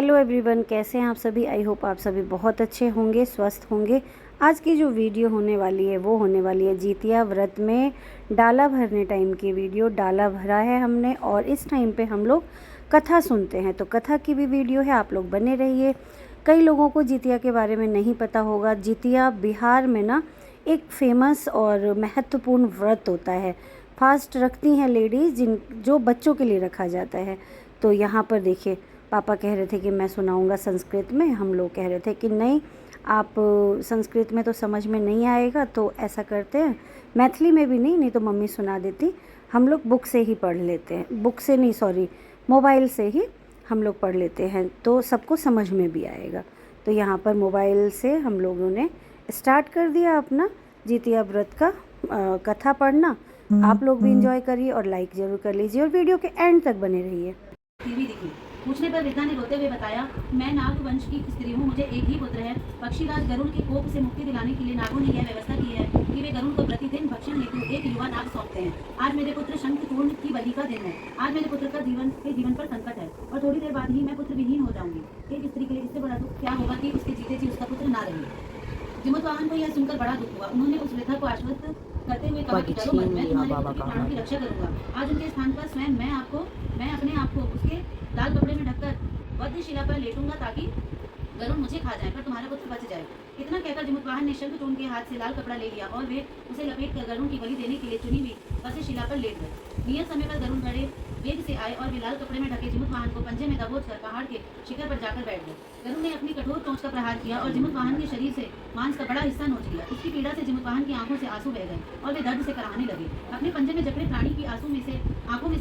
Hello everyone, कैसे हैं आप सभी। आई होप आप सभी बहुत अच्छे होंगे, स्वस्थ होंगे। आज की जो वीडियो होने वाली है वो होने वाली है जितिया व्रत में डाला भरने टाइम की वीडियो। डाला भरा है हमने और इस टाइम पे हम लोग कथा सुनते हैं, तो कथा की भी वीडियो है, आप लोग बने रहिए। कई लोगों को जितिया के बारे में नहीं पता होगा। जितिया बिहार में ना एक फेमस और महत्वपूर्ण व्रत होता है। फास्ट रखती हैं लेडीज़ जो बच्चों के लिए रखा जाता है। तो यहाँ पर देखिए, पापा कह रहे थे कि मैं सुनाऊंगा संस्कृत में, हम लोग कह रहे थे कि नहीं, आप संस्कृत में तो समझ में नहीं आएगा, तो ऐसा करते हैं मैथिली में भी नहीं तो मम्मी सुना देती। हम लोग बुक से ही पढ़ लेते हैं, बुक से नहीं सॉरी, मोबाइल से ही हम लोग पढ़ लेते हैं, तो सबको समझ में भी आएगा। तो यहाँ पर मोबाइल से हम लोगों ने स्टार्ट कर दिया अपना जितिया व्रत का कथा पढ़ना। आप लोग भी इंजॉय करिए और लाइक ज़रूर कर लीजिए और वीडियो के एंड तक बने रहिए। टीवी दिखी। पूछने पर वृद्धा ने रोते हुए बताया, मैं नाग वंश की स्त्री हूँ, मुझे एक ही पुत्र है। पक्षीराज गरुड़ के कोप से मुक्ति दिलाने के लिए नागों ने यह व्यवस्था की है कि वे गरुड़ को प्रतिदिन भक्षण हेतु एक युवा नाग सौंपते हैं। आज मेरे पुत्र शंखचूर्ण की बलि का दिन है। आज मेरे पुत्र का जीवन पर संकट है और थोड़ी देर बाद ही मैं पुत्र विहीन हो जाऊंगी। एक स्त्री के लिए इससे बड़ा दुख क्या होगा कि उसके जीते जी उसका पुत्र ना रहे। जिमोत्वाहन को यह सुनकर बड़ा दुख हुआ। उन्होंने उस वृद्धा को आश्वस्त करते हुए कहा कि डरो मत, मैं तुम्हारे पुत्र के प्राणों की रक्षा करूंगा। आज उनके स्थान पर स्वयं मैं अपने आप को उसके लाल कपड़े में ढककर वधशिला पर लेटूंगा ताकि गरुड़ मुझे खा जाए पर तुम्हारा पुत्र बच जाए। इतना कहकर जिमोत्वाहन ने शंखचूर्ण के हाथ से लाल कपड़ा ले लिया और वे उसे लपेट कर गरुड़ की बलि देने के लिए चुनी हुई वधशिला पर लेट गए। नियत समय पर गरुड़ बड़े वेग से आए और वे लाल कपड़े में ढके जिमोत्वाहन को पंजे में दबोचकर पहाड़ के शिखर पर जाकर बैठ गए। गरुड़ ने अपनी कठोर चोंच का प्रहार किया और जिमोत्वाहन के शरीर से मांस का बड़ा हिस्सा नोच लिया। इसकी पीड़ा से जिमोत्वाहन की आंखों से आंसू बह गए और वे दर्द से कराहने लगे। अपने पंजे में जकड़े प्राणी की आंखों में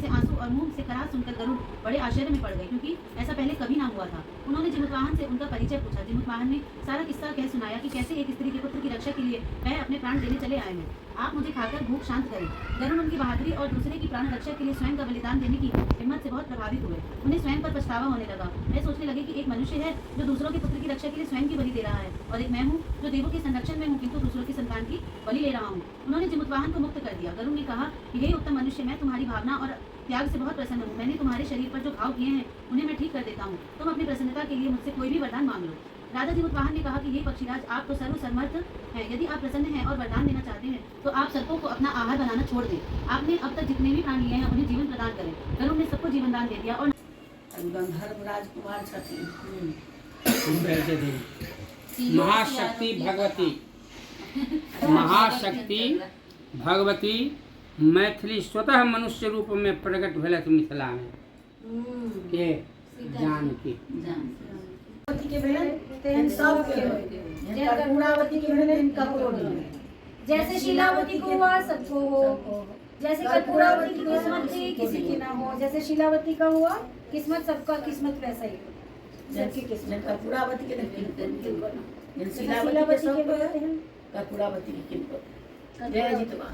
से आंसू और मुंह से कराह सुनकर गरुड़ बड़े आश्चर्य में पड़ गए, क्योंकि ऐसा पहले कभी ना हुआ था। उन्होंने जिमोत्वाहन से उनका परिचय पूछा। जिमोत्वाहन ने सारा किस्सा कह सुनाया कि कैसे एक स्त्री के पुत्र की रक्षा के लिए वह अपने प्राण देने चले आए हैं। आप मुझे खाकर भूख शांत करें। गरुड़ उनकी बहादुरी और दूसरे की प्राण रक्षा के लिए स्वयं का बलिदान देने की हिम्मत से बहुत प्रभावित हुए। उन्हें स्वयं पर पछतावा होने लगा। वे सोचने लगे कि एक मनुष्य है जो दूसरों के पुत्र की रक्षा के लिए स्वयं की बलि दे रहा है और एक मैं हूँ जो देवों के संरक्षण में हूँ किंतु दूसरों की संतान की बलि ले रहा हूँ। उन्होंने जिमोत्वाहन को मुक्त कर दिया। गरुड़ ने कहा कि हे उत्तम मनुष्य, मैं तुम्हारी भावना और त्याग से बहुत प्रसन्न हूँ। मैंने तुम्हारे शरीर पर जो घाव किए हैं उन्हें मैं ठीक कर देता हूँ। तुम अपनी प्रसन्नता के लिए मुझसे कोई भी वरदान मांग लो। राजा जिमोत्वाहन ने कहा कि हे पक्षीराज, आप तो सर्वसमर्थ हैं। यदि आप प्रसन्न हैं और वरदान देना चाहते हैं तो आप सर्पों को अपना आहार बनाना छोड़ दें। आपने अब तक जितने भी प्राण लिए हैं उन्हें जीवन प्रदान करें। गरुड़ ने सबको जीवन दान दे दिया और गंधर्व राजकुमार छठी महाशक्ति भगवती महाशक्ति भगवती मैथिली स्वतः मनुष्य रूप में प्रकट भेलत मिथिला में के जानकी जैसे शीलावती को हुआ सबको हो, जैसे कर्पूरावती की किस्मत थी किसी की ना हो, जैसे शीलावती का हुआ किस्मत सबका किस्मत वैसा ही हो। सबकी किस्मत कर्पूरावती के कर्पूरावती की किनको जय जितवा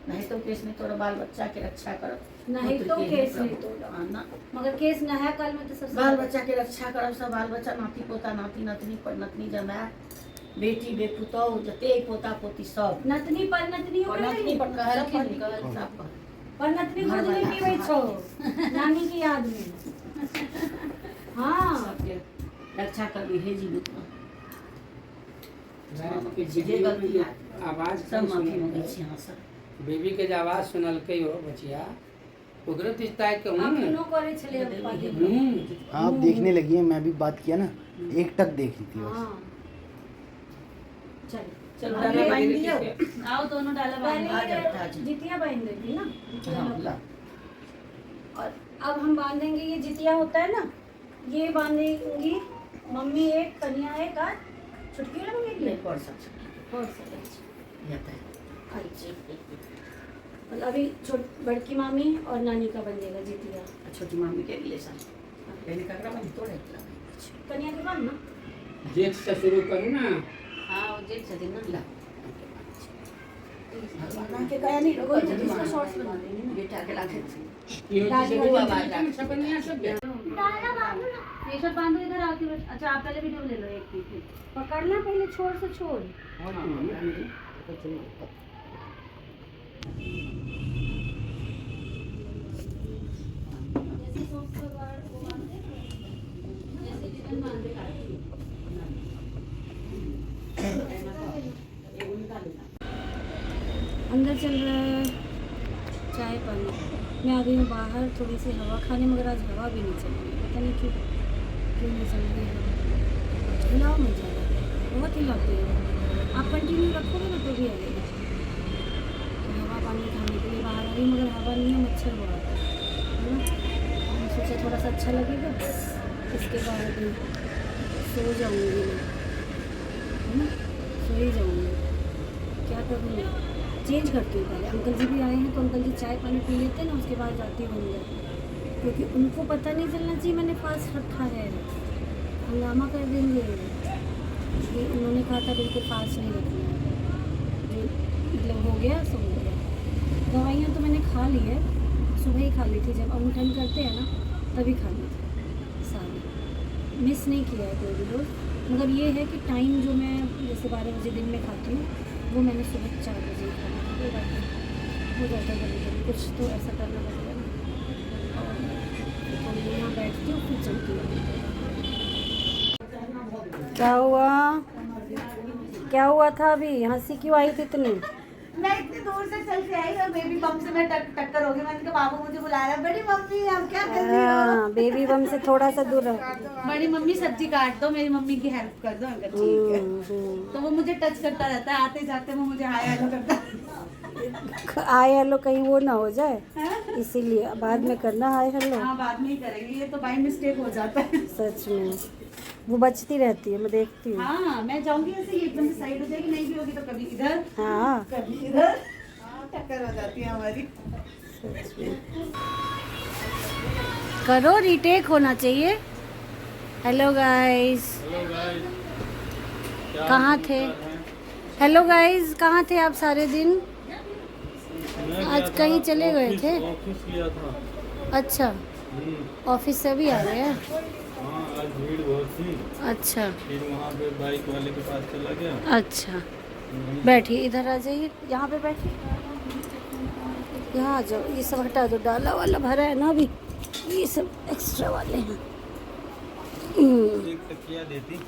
नहीं तो केस में तोड़ा बाल बच्चा के रक्षा करो, नहीं तो केस नहीं तोड़ा, मगर केस न है काल में तो सब बाल बच्चा के रक्षा करो। सब बाल बच्चा नाती पोता नाती नतनी पर नतनी जमाए बेटी बेपुतौ जते पोता पोती सब नतनी पर नतनी हो नतनी पर कहर सब पर नतनी खुद नहीं पीवे छो नानी की याद में। हाँ सबके रक्षा कर हे जीवित आवाज सब माफी मांगे छी। हां सर बेबी के जो आवाज सुनल के हो बचिया ओकरे दिखता है कि अपनो करे छले आप देखने लगी हैं, मैं भी बात किया ना, एक टक देख रही थी बस। हां चल चलो डाला बांध दियो। आओ दोनों डाला बांध पहले जितिया बांध देती ना। और अब हम बांधेंगे, ये जितिया होता है ना, ये बांधेंगी मम्मी एक, कन्या एक, और छुटकी लगेगी नहीं पढ़ सकते ये तो और अभी बड़की मामी और नानी का बन जाएगा जितिया। छोटी मामी के रिलेशन पहले ककरा बन तोड़े कन्या के बाद ना जेठ से शुरू करूँ ना। हाँ वो जेठ से दिन ना भगवान के कया नहीं लोग इसका शॉर्ट्स बना देंगे बेटा के लाखे ये सब बांधो इधर आके। अच्छा आप पहले वीडियो ले लो एक पीस पकड़ना पहले, छोड़ से छोड़। जैसे अंदर चल रहा है चाय पानी। मैं आ गई हूँ बाहर थोड़ी सी हवा खाने, मगर आज हवा भी नहीं चल रही है, पता नहीं क्यों नहीं चल रही है। हिलाओ मत ज़्यादा, बहुत हिलाते हैं आप, कंटिन्यू रखोगे ना तो भी आएगा। तो हवा पानी खाने के लिए बाहर आ रही, मगर हवा नहीं है, मच्छर बहुत है ना। मैंने सोचा थोड़ा सा अच्छा लगेगा, इसके बाद सो जाऊँगी मैं, है ना, सो ही जाऊँगी। क्या करूँगी, चेंज करती हूँ पहले। अंकल जी भी आए हैं तो अंकल जी चाय पानी पी लेते हैं ना, उसके बाद जाती हूँ अंदर, क्योंकि उनको पता नहीं चलना चाहिए मैंने फास्ट रखा है, हंगामा कर देंगे। ये उन्होंने कहा था बिल्कुल फास्ट नहीं रखना है, जो मतलब हो गया सो हो गया। दवाइयाँ तो मैंने खा ली है, सुबह ही खा ली थी, जब अनठन करते हैं ना तभी खा ली थी सारी, मिस नहीं किया है कोई भी रोज़। मगर ये है कि टाइम जो मैं जैसे 12 बजे दिन में खाती हूँ, वो मैंने सुबह 4 बजे ही खाना है, कोई बात नहीं, हो जाता है कभी कभी, कुछ तो ऐसा करना पड़ेगा ना। और तो यहाँ बैठती हूँ फिर चलती हूँ। क्या हुआ, क्या हुआ था अभी, हंसी क्यों आई थी इतनी? मैं इतनी दूर से चल के आई और बेबी बम से मैं टक्कर हो गई। मैंने कहा बाबू मुझे बुला रहा है, बड़ी मम्मी आप क्या कर रही हो? हाँ, बेबी बम से थोड़ा सा दूर रहो। बड़ी मम्मी सब्जी काट दो, मेरी मम्मी की हेल्प कर दो। अंकल ठीक है। तो वो मुझे टच करता रहता है, आते जाते वो मुझे हाय हेलो करता है। हाय हेलो कहीं वो ना हो जाए, इसीलिए बाद में करना हाय हेलो। हाँ बाद में ही करेंगे, ये तो बाई मिस्टेक हो जाता है। सच में वो बचती रहती है, मैं देखती हूँ। हाँ मैं जाऊंगी ऐसे ही एकदम से साइड हो जाएगी, नहीं भी होगी तो कभी इधर हाँ कभी इधर, टक्कर हो जाती है हमारी। करो, रीटेक होना चाहिए। हेलो गाइस, कहाँ थे? हेलो गाइस, कहाँ थे आप सारे दिन? आज कहीं चले गए थे? ऑफिस गया था। अच्छा, ऑफिस से भी आ गए हैं? हाँ आज भीड़ बहुत थी, अच्छा फिर वहाँ पे बाइक वाले के पास चला गया। अच्छा, बैठिए, इधर आ जाइए, यहाँ पे बैठिए, यहाँ आ जाओ। ये सब हटा दो, डाला वाला भरा है ना अभी, ये सब एक्स्ट्रा वाले हैं। एक तकिया देती।